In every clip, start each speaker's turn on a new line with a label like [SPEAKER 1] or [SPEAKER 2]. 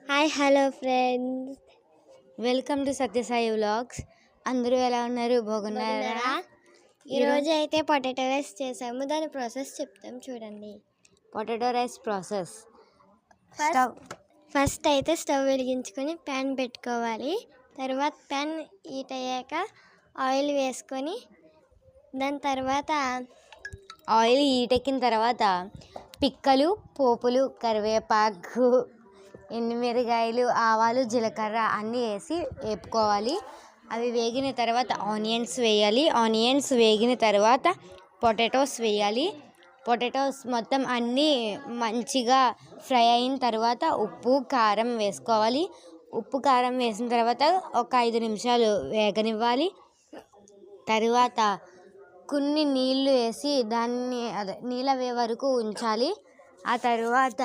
[SPEAKER 1] Hi hello friends,
[SPEAKER 2] welcome to Satyasai vlogs. అందరూ ఎలా ఉన్నారు? బాగున్నారా?
[SPEAKER 1] ఈరోజు అయితే పొటాటో రైస్ చేసాము. దాని ప్రాసెస్ చెప్తాం చూడండి.
[SPEAKER 2] Potato rice process.
[SPEAKER 1] ఫస్ట్ అయితే స్టవ్ వెలిగించుకొని ప్యాన్ పెట్టుకోవాలి. తర్వాత ప్యాన్ హీట్ అయ్యాక ఆయిల్ వేసుకొని దాని తర్వాత
[SPEAKER 2] ఆయిల్ హీటెక్కిన తర్వాత పిక్కలు, పోపులు, కరివేపాకు, ఎండుమిరగాయలు, ఆవాలు, జీలకర్ర అన్నీ వేసి వేపుకోవాలి. అవి వేగిన తర్వాత ఆనియన్స్ వేయాలి. ఆనియన్స్ వేగిన తర్వాత పొటాటోస్ వేయాలి. పొటాటోస్ మొత్తం అన్నీ మంచిగా ఫ్రై అయిన తర్వాత ఉప్పు, కారం వేసుకోవాలి. ఉప్పు, కారం వేసిన తర్వాత ఒక 5 నిమిషాలు వేగనివ్వాలి. తరువాత కొన్ని నీళ్లు వేసి దాన్ని నీళ్ళ వే వరకు ఉంచాలి. ఆ తర్వాత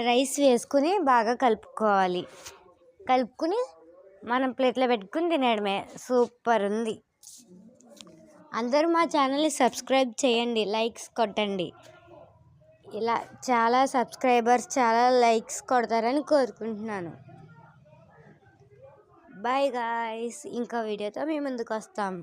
[SPEAKER 2] రైస్ వేసుకుని బాగా కలుపుకుని మనం ప్లేట్లో పెట్టుకుని తినేయడమే. సూపర్ ఉంది. అందరూ మా ఛానల్ని సబ్స్క్రైబ్ చేయండి, లైక్స్ కొట్టండి. ఇలా చాలా సబ్స్క్రైబర్స్, చాలా లైక్స్ కొడతారని కోరుకుంటున్నాను. బాయ్ గాయ్స్, ఇంకో వీడియోతో మీ ముందుకు వస్తాం.